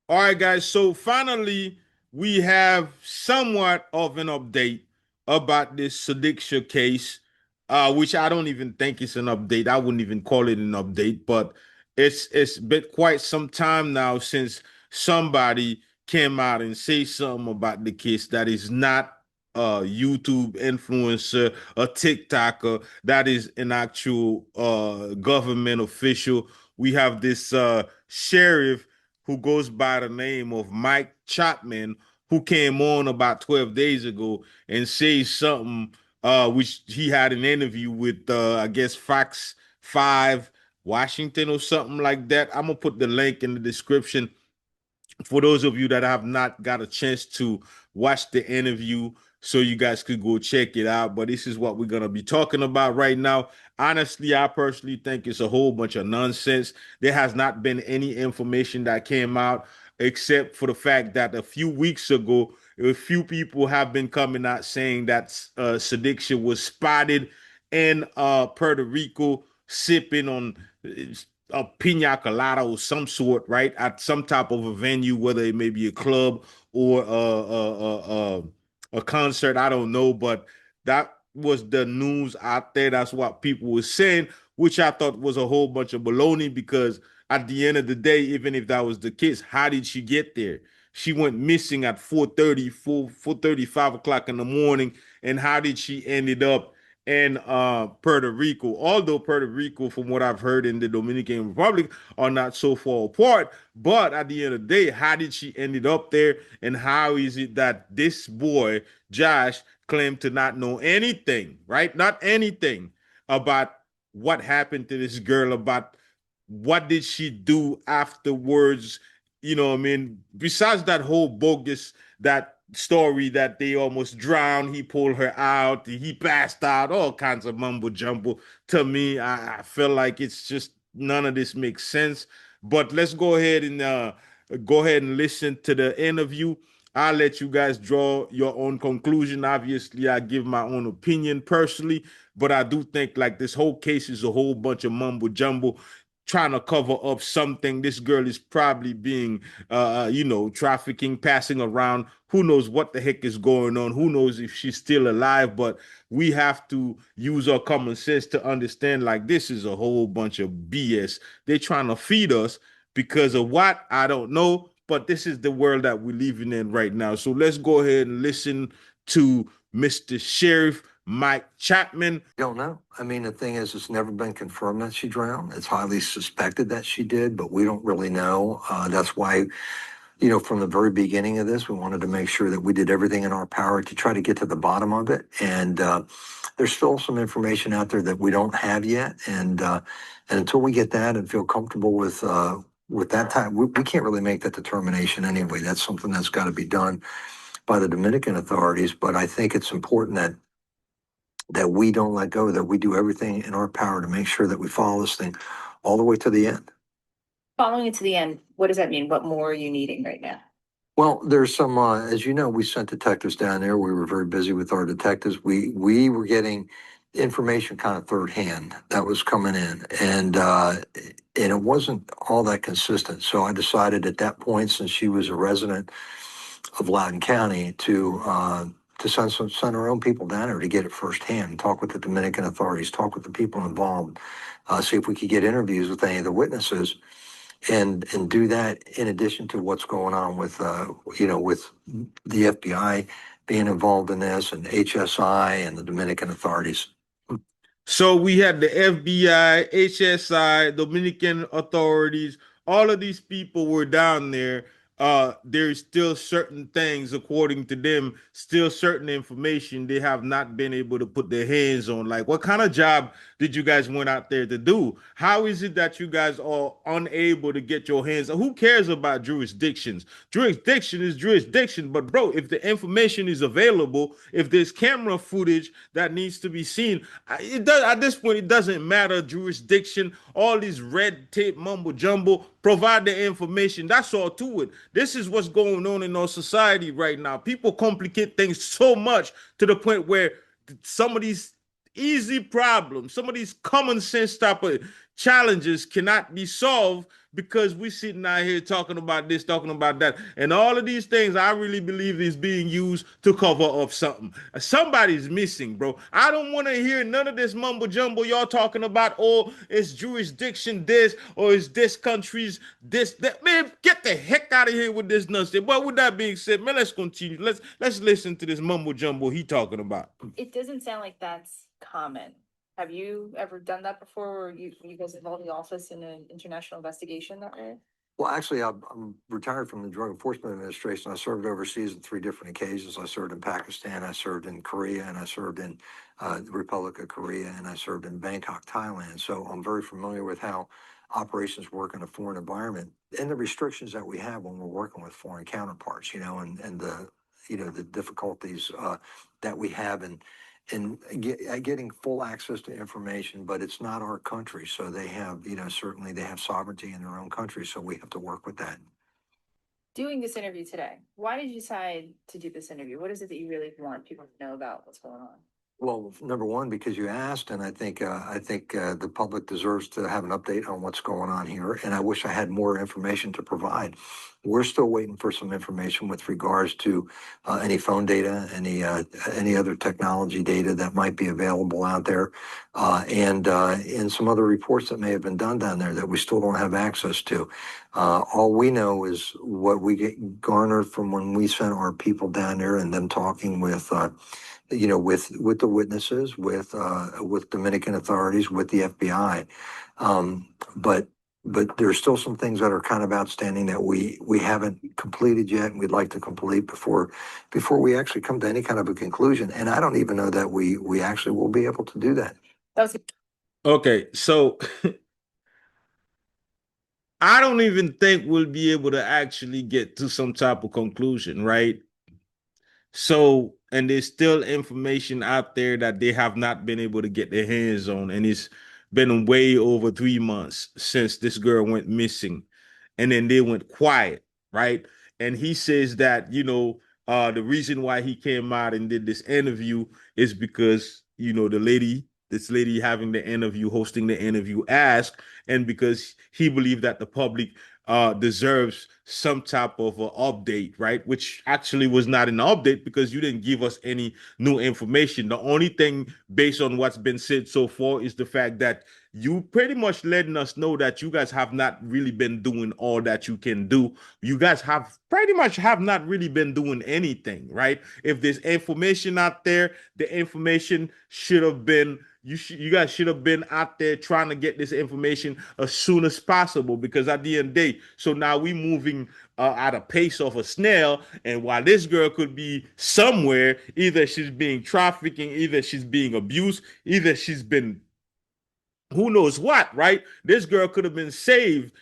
All right, guys. So finally, we have somewhat of an update about this Sudiksha case, which I don't even think it's an update. I wouldn't even call it an update, but it's been quite some time now since somebody came out and say something about the case that is not a YouTube influencer, a TikToker, that is an actual government official. We have this sheriff who goes by the name of Mike Chapman, who came on about 12 days ago and says something, which he had an interview with, I guess, Fox 5 Washington or something like that. I'm going to put the link in the description for those of you that have not got a chance to watch the interview, so you guys could go check it out. But this is what we're going to be talking about right now. Honestly, I personally think it's a whole bunch of nonsense. There has not been any information that came out except for the fact that a few weeks ago, a few people have been coming out saying that Sudiksha was spotted in Puerto Rico sipping on a pina colada or some sort, right, at some type of a venue, whether it may be a club or a concert. I don't know, but that was the news out there. That's what people were saying, which I thought was a whole bunch of baloney because at the end of the day, even if that was the case, how did she get there? She went missing at 4:30, 4:30, 5 o'clock in the morning. And how did she ended up in Puerto Rico? Although Puerto Rico, from what I've heard in the Dominican Republic, are not so far apart. But at the end of the day, how did she ended up there? And how is it that this boy, Josh, claimed to not know anything, right? Not anything about what happened to this girl, about what did she do afterwards? You know what I mean? Besides that whole bogus, that story that they almost drowned, he pulled her out, he passed out, all kinds of mumbo jumbo. To me, I feel like it's just none of this makes sense. But let's go ahead and listen to the interview. I'll let you guys draw your own conclusion. Obviously, I give my own opinion personally, but I do think like this whole case is a whole bunch of mumbo jumbo trying to cover up something. This girl is probably being, trafficking, passing around. Who knows what the heck is going on? Who knows if she's still alive? But we have to use our common sense to understand like this is a whole bunch of BS. They're trying to feed us because of what? I don't know. But this is the world that we're living in right now. So let's go ahead and listen to Mr. Sheriff Mike Chapman. Don't know. I mean, the thing is, it's never been confirmed that she drowned. It's highly suspected that she did, but we don't really know. That's why, from the very beginning of this, we wanted to make sure that we did everything in our power to try to get to the bottom of it. And there's still some information out there that we don't have yet. And until we get that and feel comfortable with that time, we can't really make that determination anyway. That's something that's got to be done by the Dominican authorities. But I think it's important that we don't let go, that we do everything in our power to make sure that we follow this thing all the way to the end. Following it to the end, what does that mean? What more are you needing right now? Well, there's some, as you know, we sent detectives down there. We were very busy with our detectives. We were getting information kind of third hand that was coming in, and it wasn't all that consistent. So I decided at that point, since she was a resident of Loudoun County, to send our own people down there to get it firsthand, talk with the Dominican authorities, talk with the people involved, see if we could get interviews with any of the witnesses, and do that in addition to what's going on with with the FBI being involved in this, and HSI and the Dominican authorities. So we had the FBI, HSI, Dominican authorities, all of these people were down there. There's still certain things, according to them, still certain information they have not been able to put their hands on. Like, what kind of job did you guys went out there to do? How is it that you guys are unable to get your hands on? Who cares about jurisdictions? Jurisdiction is jurisdiction. But bro, if the information is available, if there's camera footage that needs to be seen, it does at this point, it doesn't matter jurisdiction, all these red tape mumbo jumbo. Provide the information. That's all to it. This is what's going on in our society right now. People complicate things so much to the point where some of these easy problems, some of these common sense type of challenges cannot be solved because we sitting out here talking about this, talking about that, and all of these things. I really believe is being used to cover up something. Somebody's missing, bro. I don't want to hear none of this mumbo jumbo y'all talking about. Oh, it's jurisdiction this, or it's this country's this that. Man, get the heck out of here with this nonsense. But with that being said, man, let's continue. Let's listen to this mumbo jumbo he talking about. It doesn't sound like that's common. Have you ever done that before, or you guys involved the office in an international investigation that way? Well, actually, I'm retired from the Drug Enforcement Administration. I served overseas on 3 different occasions. I served in Pakistan, I served in Korea, and I served in the Republic of Korea, and I served in Bangkok, Thailand. So I'm very familiar with how operations work in a foreign environment and the restrictions that we have when we're working with foreign counterparts, and the, the difficulties that we have in getting full access to information, but it's not our country. So they have, certainly they have sovereignty in their own country. So we have to work with that. Doing this interview today, why did you decide to do this interview? What is it that you really want people to know about what's going on? Well, number one, because you asked, and I think the public deserves to have an update on what's going on here. And I wish I had more information to provide. We're still waiting for some information with regards to any phone data, any other technology data that might be available out there, and some other reports that may have been done down there that we still don't have access to. All we know is what we get garnered from when we sent our people down there and them talking with. With the witnesses, with Dominican authorities, with the FBI, but there's still some things that are kind of outstanding that we haven't completed yet, and we'd like to complete before we actually come to any kind of a conclusion. And I don't even know that we actually will be able to do that. Okay, so I don't even think we'll be able to actually get to some type of conclusion, right? So, and there's still information out there that they have not been able to get their hands on. And it's been way over 3 months since this girl went missing. And then they went quiet, right? And he says that, the reason why he came out and did this interview is because, this lady having the interview, hosting the interview, asked, and because he believed that the public deserves some type of update, right? Which actually was not an update because you didn't give us any new information. The only thing based on what's been said so far is the fact that you pretty much letting us know that you guys have not really been doing all that you can do. You guys have pretty much have not really been doing anything, right? If there's information out there, the information should have been you guys should have been out there trying to get this information as soon as possible, because at the end of the day, so now we moving at a pace of a snail, and while this girl could be somewhere, either she's being trafficking, either she's being abused, either she's been who knows what, right? This girl could have been saved.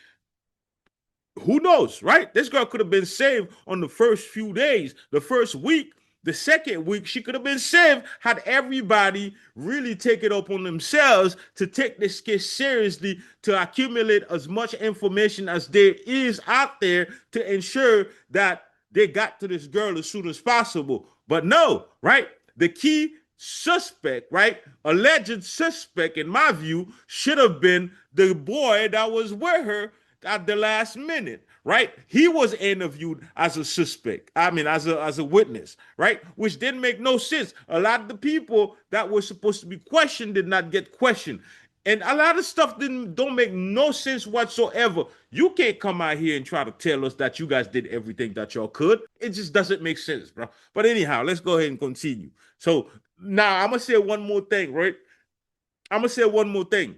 Who knows, right? This girl could have been saved on the first few days, the first week. The second week, she could have been saved had everybody really take it up on themselves to take this case seriously, to accumulate as much information as there is out there to ensure that they got to this girl as soon as possible. But no, right? The key suspect, right? Alleged suspect, in my view, should have been the boy that was with her at the last minute, right? He was interviewed as a suspect. I mean, as a witness, right? Which didn't make no sense. A lot of the people that were supposed to be questioned did not get questioned. And a lot of stuff don't make no sense whatsoever. You can't come out here and try to tell us that you guys did everything that y'all could. It just doesn't make sense, bro. But anyhow, let's go ahead and continue. So now I'm gonna say one more thing, right? I'm gonna say one more thing.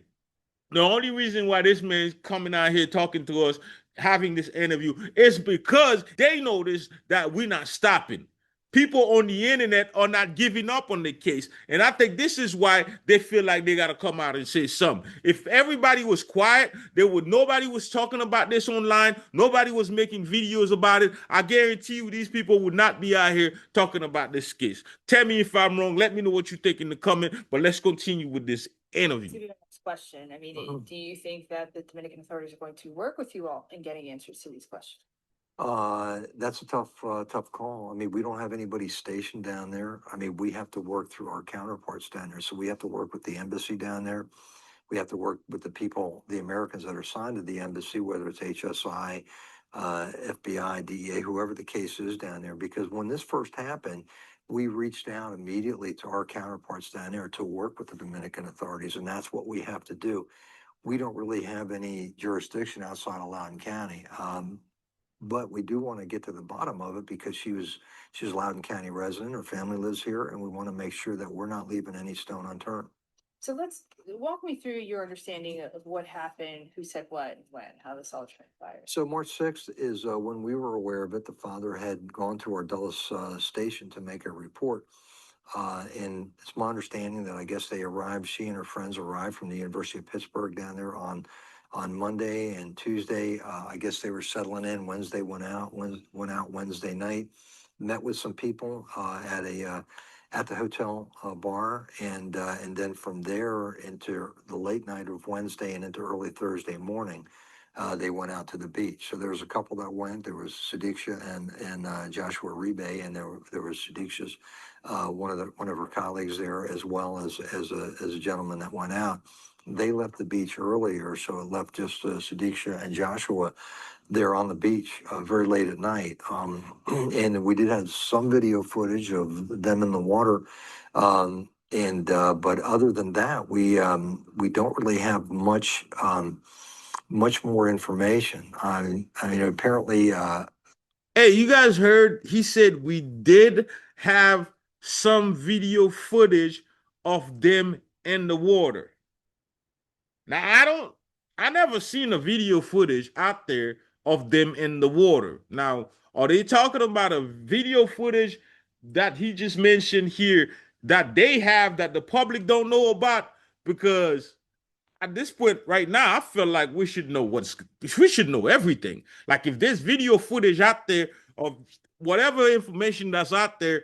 The only reason why this man's coming out here talking to us, having this interview, is because they notice that we're not stopping. People on the internet are not giving up on the case. And I think this is why they feel like they got to come out and say something. If everybody was quiet, nobody was talking about this online, nobody was making videos about it, I guarantee you these people would not be out here talking about this case. Tell me if I'm wrong. Let me know what you think in the comment, but let's continue with this interview. Question. I mean, do you think that the Dominican authorities are going to work with you all in getting answers to these questions? That's a tough call. I mean, we don't have anybody stationed down there. I mean, we have to work through our counterparts down there. So we have to work with the embassy down there. We have to work with the people, the Americans that are signed to the embassy, whether it's HSI, FBI, DEA, whoever the case is down there. Because when this first happened, we reached out immediately to our counterparts down there to work with the Dominican authorities, and that's what we have to do. We don't really have any jurisdiction outside of Loudoun County. But we do want to get to the bottom of it because she's a Loudoun County resident, her family lives here, and we want to make sure that we're not leaving any stone unturned. So let's walk me through your understanding of what happened, who said what, and when, how this all transpired. So March 6th is when we were aware of it. The father had gone to our Dulles station to make a report. And it's my understanding that I guess she and her friends arrived from the University of Pittsburgh down there on Monday and Tuesday. I guess they were settling in. Wednesday went out Wednesday night, met with some people at the hotel bar, and then from there into the late night of Wednesday and into early Thursday morning, they went out to the beach. So there was a couple that went. There was Sudiksha and Joshua Rebe, and there was Sudiksha's one of her colleagues there, as well as a gentleman that went out. They left the beach earlier, so it left just Sudiksha and Joshua there on the beach very late at night. And we did have some video footage of them in the water. But other than that, we don't really have much more information. I mean, apparently. Hey, you guys heard? He said we did have some video footage of them in the water. Now, I never seen a video footage out there of them in the water. Now, are they talking about a video footage that he just mentioned here that they have that the public don't know about? Because at this point right now, I feel like we should know everything. Like if there's video footage out there of whatever information that's out there,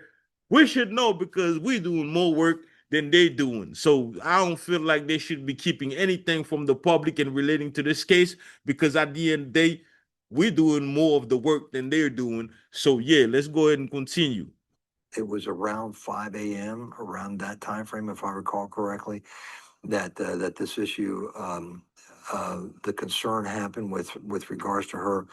we should know because we're doing more work than they doing. So I don't feel like they should be keeping anything from the public and relating to this case, because at the end of the day, we're doing more of the work than they're doing. So yeah, let's go ahead and continue. It was around 5 a.m., around that time frame, if I recall correctly, that this issue, the concern happened with regards to her,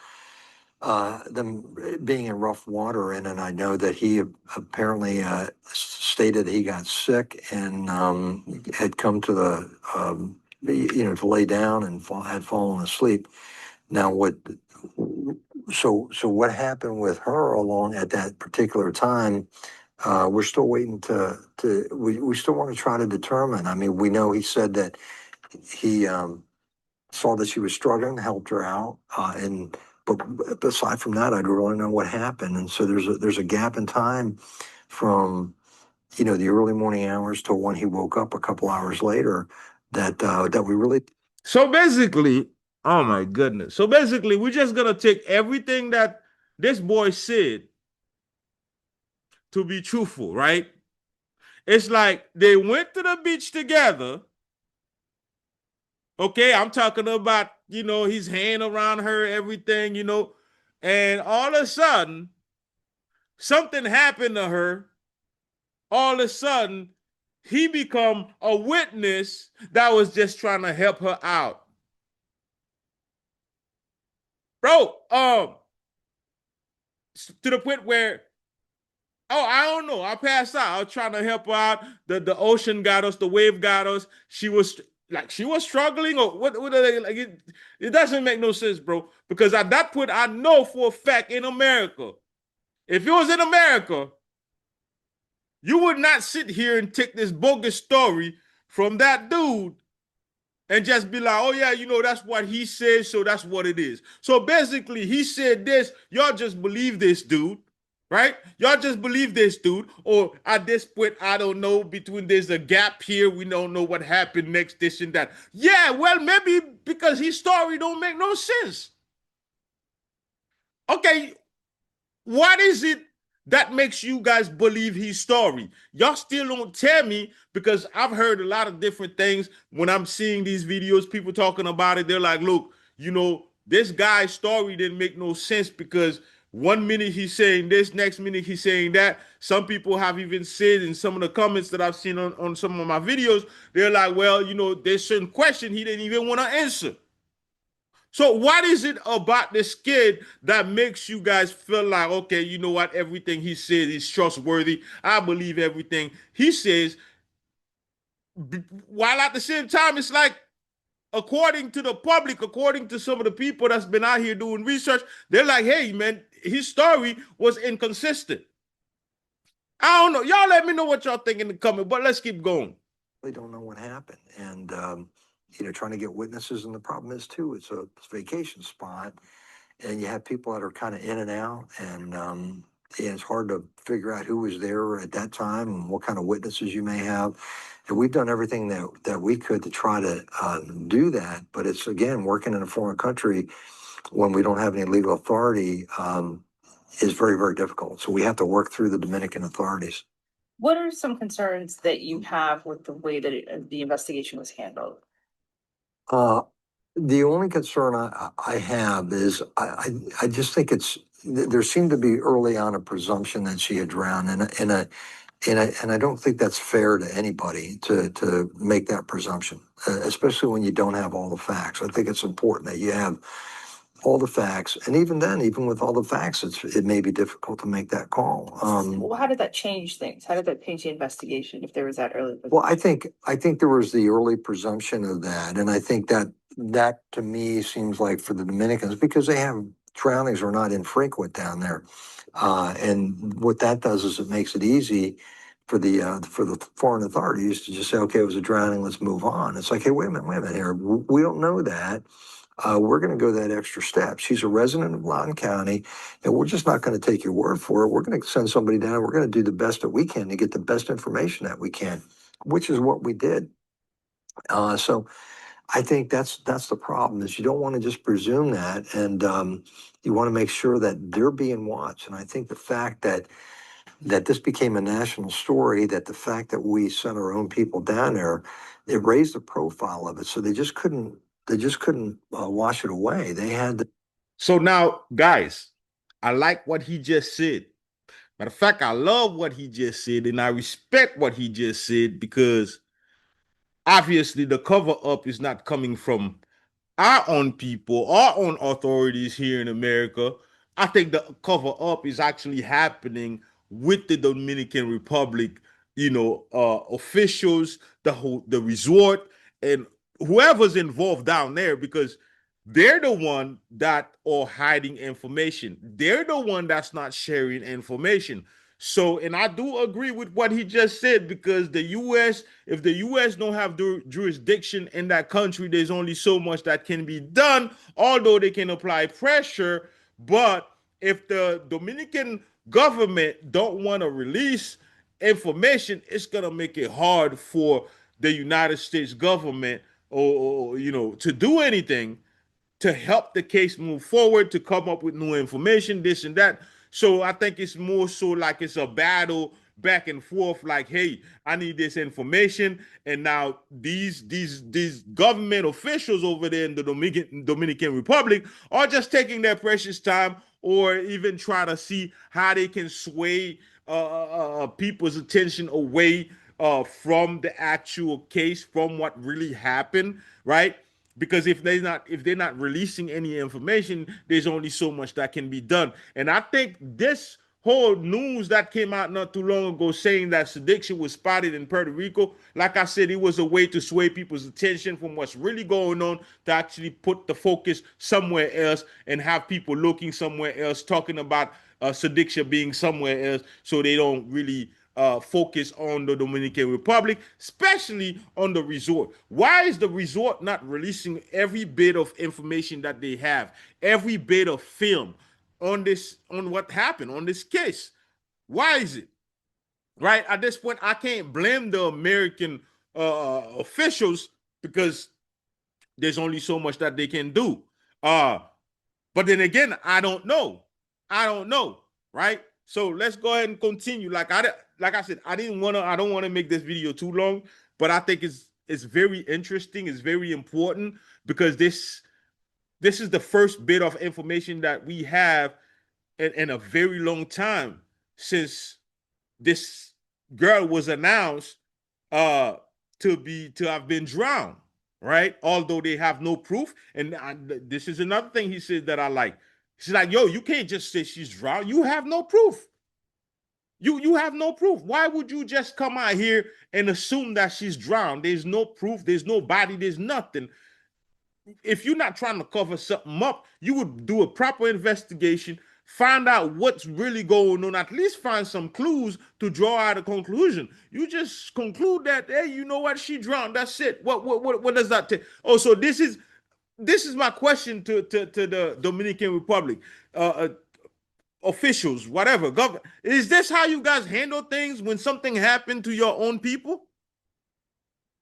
them being in rough water. And I know that he apparently stated he got sick and had come to the, to lay down and had fallen asleep. Now, so what happened with her along at that particular time? We're still waiting we still want to try to determine. I mean, we know he said that he saw that she was struggling, helped her out, but aside from that, I don't really know what happened. And so there's a gap in time from the early morning hours till when he woke up a couple hours later that we really. So basically, oh my goodness. So basically, we're just gonna take everything that this boy said to be truthful, right? It's like they went to the beach together. Okay, I'm talking about, his hand around her, everything, and all of a sudden, something happened to her. All of a sudden, he become a witness that was just trying to help her out. Bro, to the point where, I don't know, I passed out. I was trying to help her out. The ocean got us, the wave got us. She was struggling, or what are they like? It doesn't make no sense, bro. Because at that point, I know for a fact in America, if it was in America, you would not sit here and take this bogus story from that dude and just be like, oh yeah, that's what he said, so that's what it is. So basically, he said this, y'all just believe this dude, right? Y'all just believe this dude, or at this point, I don't know, there's a gap here, we don't know what happened next, this and that. Yeah, well, maybe because his story don't make no sense. Okay, what is it that makes you guys believe his story? Y'all still don't tell me, because I've heard a lot of different things when I'm seeing these videos, people talking about it. They're like, look, this guy's story didn't make no sense because 1 minute he's saying this, next minute he's saying that. Some people have even said in some of the comments that I've seen on some of my videos, they're like, well, you know, there's certain question he didn't even want to answer. So what is it about this kid that makes you guys feel like, okay, you know what, everything he says is trustworthy. I believe everything he says. While at the same time, it's like, according to the public, according to some of the people that's been out here doing research, they're like, hey, man, his story was inconsistent. I don't know. Y'all let me know what y'all think in the comment, but let's keep going. They don't know what happened. And, you know, trying to get witnesses. And the problem is, too, it's a vacation spot. And you have people that are kind of in and out. And it's hard to figure out who was there at that time and what kind of witnesses you may have. And we've done everything that we could to try to do that. But it's, again, working in a foreign country when we don't have any legal authority is very, very difficult. So we have to work through the Dominican authorities. What are some concerns that you have with the way that the investigation was handled? The only concern I have is I just think there seemed to be early on a presumption that she had drowned, and I don't think that's fair to anybody to make that presumption, especially when you don't have all the facts. I think it's important that you have all the facts, and even then, even with all the facts, it may be difficult to make that call. Well, how did that change things? How did that change the investigation if there was that early? Well, I think there was the early presumption of that, and I think that to me seems like for the Dominicans, because they have drownings are not infrequent down there, and what that does is it makes it easy for the foreign authorities to just say, okay, it was a drowning, let's move on. It's like, hey, wait a minute here, we don't know that. We're going to go that extra step. She's a resident of Loudoun County, and we're just not going to take your word for it. We're going to send somebody down. We're going to do the best that we can to get the best information that we can, which is what we did. So I think that's the problem is you don't want to just presume that, and you want to make sure that they're being watched. And I think the fact that this became a national story, that the fact that we sent our own people down there, it raised the profile of it. So they just couldn't wash it away. They had to. So now, guys, I like what he just said. Matter of fact, I love what he just said, and I respect what he just said, because obviously the cover up is not coming from our own people, our own authorities here in America. I think the cover up is actually happening with the Dominican Republic, officials, the resort, and whoever's involved down there, because they're the one that are hiding information. They're the one that's not sharing information. So, and I do agree with what he just said, because the U.S., if the U.S. don't have jurisdiction in that country, there's only so much that can be done, although they can apply pressure. But if the Dominican government don't want to release information, it's going to make it hard for the United States government or to do anything to help the case move forward, to come up with new information, this and that. So I think it's more so like it's a battle back and forth, like, hey, I need this information. And now these government officials over there in the Dominican Republic are just taking their precious time, or even try to see how they can sway people's attention away from the actual case, from what really happened, right? Because if they're not releasing any information, there's only so much that can be done. And I think this whole news that came out not too long ago saying that Sudiksha was spotted in Puerto Rico, like I said, it was a way to sway people's attention from what's really going on, to actually put the focus somewhere else and have people looking somewhere else, talking about Sudiksha being somewhere else, so they don't really focus on the Dominican Republic, especially on the resort. Why is the resort not releasing every bit of information that they have, every bit of film on what happened on this case? Why is it? Right at this point, I can't blame the American officials, because there's only so much that they can do. But then again, I don't know, right? So let's go ahead and continue. Like I said, I don't want to make this video too long, but I think it's very interesting. It's very important, because this is the first bit of information that we have in a very long time since this girl was announced to have been drowned, right? Although they have no proof. And this is another thing he said that I like. She's like, yo, you can't just say she's drowned. You have no proof. You have no proof. Why would you just come out here and assume that she's drowned? There's no proof. There's no body. There's nothing. If you're not trying to cover something up, you would do a proper investigation, find out what's really going on, at least find some clues to draw out a conclusion. You just conclude that, hey, you know what, she drowned. That's it. What does that take? Oh, so this is my question to the Dominican Republic. Officials, whatever, government. Is this how you guys handle things when something happened to your own people?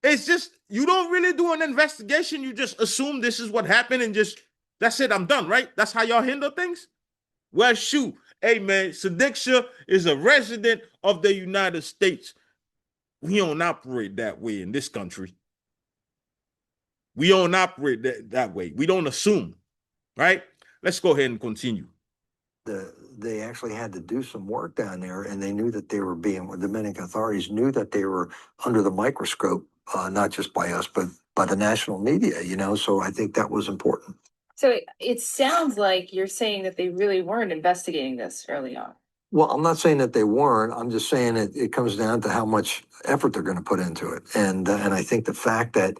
It's just, you don't really do an investigation. You just assume this is what happened and just, that's it, I'm done, right? That's how y'all handle things? Well, shoot. Hey, man, Sudiksha is a resident of the United States. We don't operate that way in this country. We don't operate that way. We don't assume, right? Let's go ahead and continue. They actually had to do some work down there, and they knew that they were being, the Dominican authorities knew that they were under the microscope, not just by us, but by the national media, you know, so I think that was important. So it sounds like you're saying that they really weren't investigating this early on. Well, I'm not saying that they weren't. I'm just saying it comes down to how much effort they're going to put into it. And I think the fact that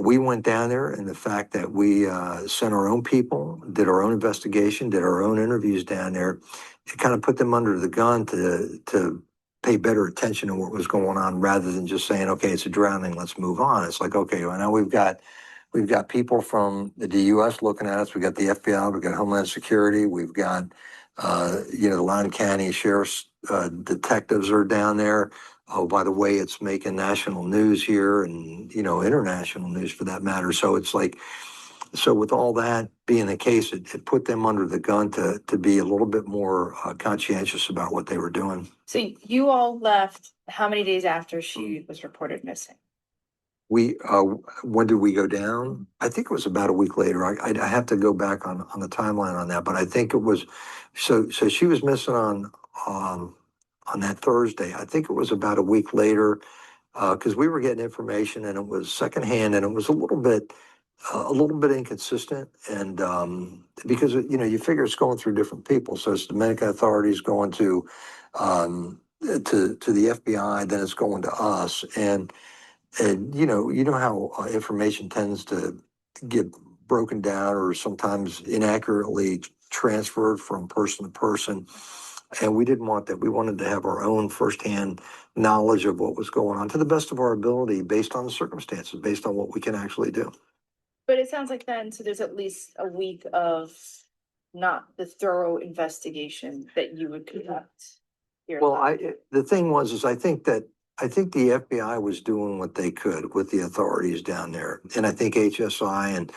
we went down there, and the fact that we sent our own people, did our own investigation, did our own interviews down there, it kind of put them under the gun to pay better attention to what was going on, rather than just saying, okay, it's a drowning, let's move on. It's like, okay, well, now we've got people from the U.S. looking at us. We got the FBI, we've got Homeland Security, we've got the Loudoun County Sheriff's detectives are down there. Oh, by the way, it's making national news here, and international news for that matter. So it's like, so with all that being the case, it put them under the gun to be a little bit more conscientious about what they were doing. So you all left how many days after she was reported missing? We when did we go down? I think it was about a week later. I have to go back on the timeline on that, but I think it was so she was missing on that Thursday. I think it was about a week later, because we were getting information and it was secondhand, and it was a little bit inconsistent, and because you figure it's going through different people, so it's Dominican authorities going to the FBI, then it's going to us, and you know how information tends to get broken down or sometimes inaccurately transferred from person to person. And we didn't want that. We wanted to have our own firsthand knowledge of what was going on to the best of our ability, based on the circumstances, based on what we can actually do. But it sounds like then, so there's at least a week of not the thorough investigation that you would conduct here. Well, the thing was, I think the FBI was doing what they could with the authorities down there. And I think HSI and,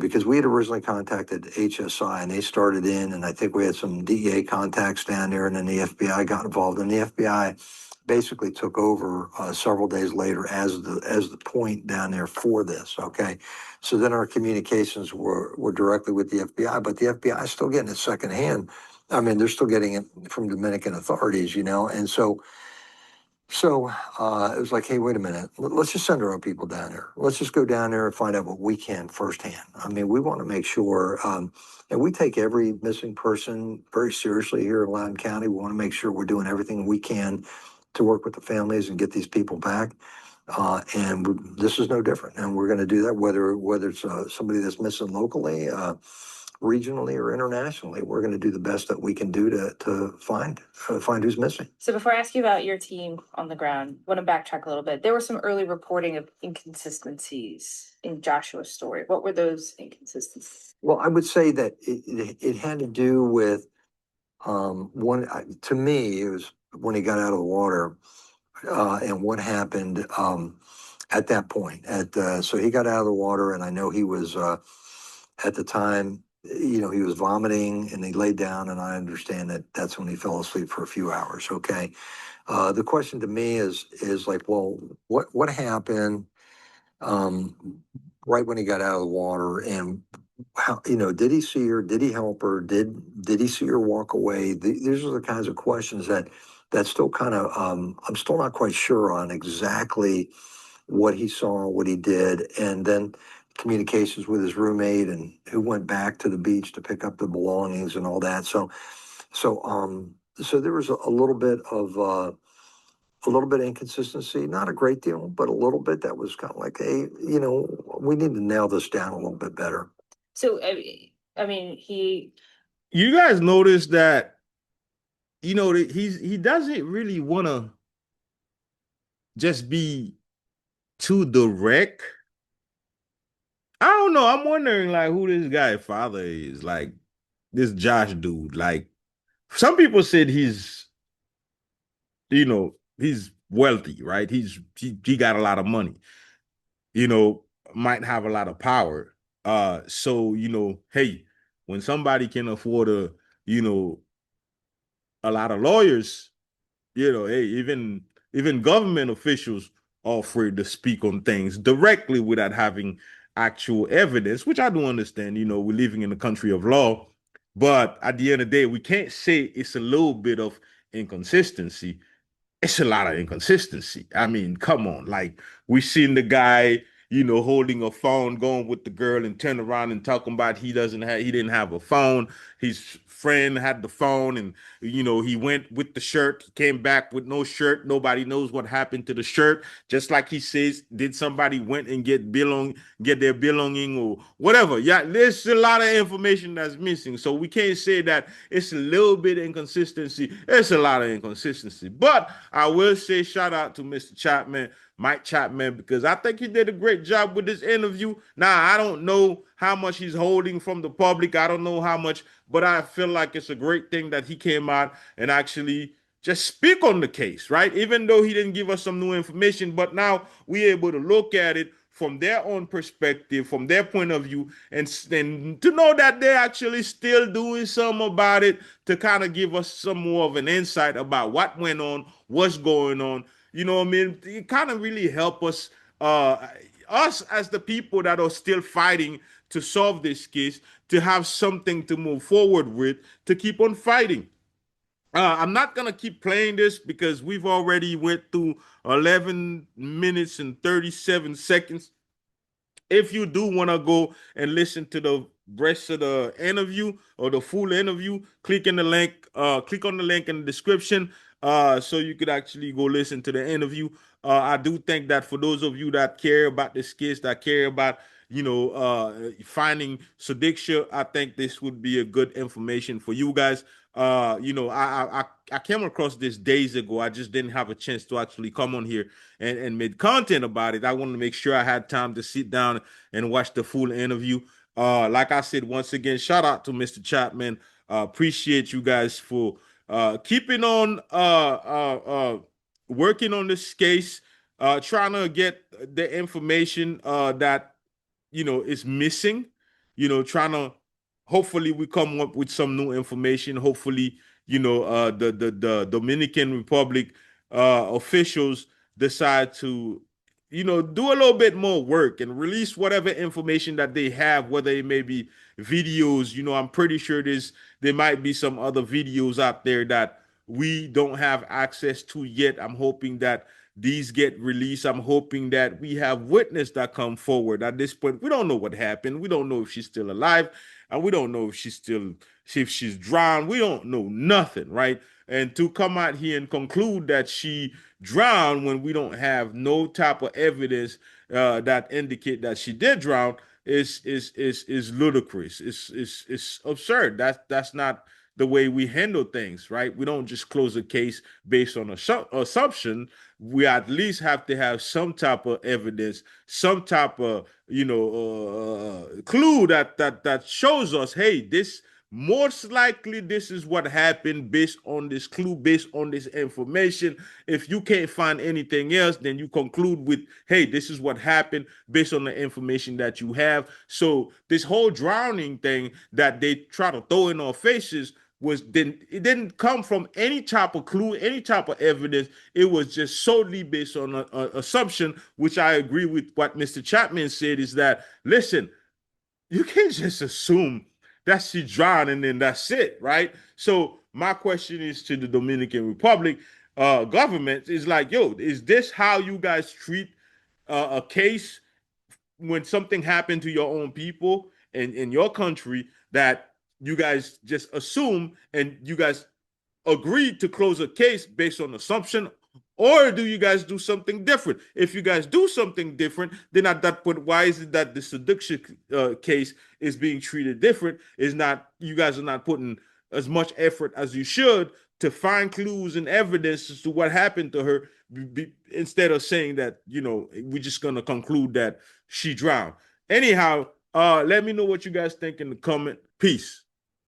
because we had originally contacted HSI and they started in, and I think we had some DEA contacts down there, and then the FBI got involved, and the FBI basically took over several days later as the point down there for this. Okay. So then our communications were directly with the FBI, but the FBI is still getting it secondhand. I mean, they're still getting it from Dominican authorities, and so it was like, hey, wait a minute, let's just send our own people down there. Let's just go down there and find out what we can firsthand. I mean, we want to make sure, and we take every missing person very seriously here in Loudoun County. We want to make sure we're doing everything we can to work with the families and get these people back. And this is no different. And we're going to do that, whether it's somebody that's missing locally, regionally, or internationally. We're going to do the best that we can do to find who's missing. So before I ask you about your team on the ground, I want to backtrack a little bit. There was some early reporting of inconsistencies in Joshua's story. What were those inconsistencies? Well, I would say that it had to do with to me, it was when he got out of the water, and what happened at that point. So he got out of the water, and I know he was at the time, he was vomiting, and he laid down, and I understand that that's when he fell asleep for a few hours. Okay. The question to me is like, well, what happened right when he got out of the water, and how, did he see her? Did he help her? Did he see her walk away? These are the kinds of questions that still kind of, I'm still not quite sure on exactly what he saw, what he did, and then communications with his roommate and who went back to the beach to pick up the belongings and all that. So there was a little bit of inconsistency, not a great deal, but a little bit that was kind of like, hey, we need to nail this down a little bit better. So, I mean, You guys notice that, that he doesn't really want to just be too direct. I don't know. I'm wondering like who this guy father is, like this Josh dude. Like some people said he's wealthy, right? He got a lot of money, you know, might have a lot of power. So, hey, when somebody can afford you know, a lot of lawyers, hey, even government officials are afraid to speak on things directly without having actual evidence, which I do understand. We're living in a country of law, but at the end of the day, we can't say it's a little bit of inconsistency. It's a lot of inconsistency. I mean, come on. Like we seen the guy, holding a phone, going with the girl, and turn around and talking about he didn't have a phone. His friend had the phone, and he went with the shirt, came back with no shirt. Nobody knows what happened to the shirt. Just like he says, did somebody went and get their belonging or whatever? Yeah, there's a lot of information that's missing. So we can't say that it's a little bit inconsistency. It's a lot of inconsistency. But I will say shout out to Mr. Chapman, Mike Chapman, because I think he did a great job with this interview. Now, I don't know how much he's holding from the public. I don't know how much, but I feel like it's a great thing that he came out and actually just speak on the case, right? Even though he didn't give us some new information, but now we're able to look at it from their own perspective, from their point of view, and to know that they're actually still doing something about it to kind of give us some more of an insight about what went on, what's going on. You know what I mean? It kind of really help us as the people that are still fighting to solve this case, to have something to move forward with, to keep on fighting. I'm not gonna keep playing this because we've already went through 11 minutes and 37 seconds. If you do want to go and listen to the rest of the interview or the full interview, click on the link in the description, so you could actually go listen to the interview. I do think that for those of you that care about this case, that care about finding Sudiksha, I think this would be a good information for you guys. I came across this days ago. I just didn't have a chance to actually come on here and made content about it. I wanted to make sure I had time to sit down and watch the full interview. Like I said, once again, shout out to Mr. Chapman. Appreciate you guys for keeping on working on this case, trying to get the information that is missing. Trying to hopefully we come up with some new information. Hopefully, the Dominican Republic officials decide to do a little bit more work and release whatever information that they have, whether it may be videos. I'm pretty sure there might be some other videos out there that we don't have access to yet. I'm hoping that these get released. I'm hoping that we have witnesses that come forward. At this point, we don't know what happened. We don't know if she's still alive, and we don't know if she's drowned. We don't know nothing, right? And to come out here and conclude that she drowned when we don't have no type of evidence that indicate that she did drown is ludicrous. It's absurd. That's not the way we handle things, right? We don't just close a case based on assumption. We at least have to have some type of evidence, some type of clue that shows us, hey, this most likely this is what happened based on this clue, based on this information. If you can't find anything else, then you conclude with, hey, this is what happened based on the information that you have. So this whole drowning thing that they try to throw in our faces it didn't come from any type of clue, any type of evidence. It was just solely based on an assumption, which I agree with what Mr. Chapman said, is that, listen, you can't just assume that she drowned and then that's it, right? So my question is to the Dominican Republic government is like, yo, is this how you guys treat a case when something happened to your own people in your country, that you guys just assume and you guys agreed to close a case based on assumption, or do you guys do something different? If you guys do something different, then at that point, why is it that the Sudiksha case is being treated different? Is not, you guys are not putting as much effort as you should to find clues and evidence as to what happened to her, instead of saying that, you know, we're just gonna conclude that she drowned. Anyhow, let me know what you guys think in the comment. Peace.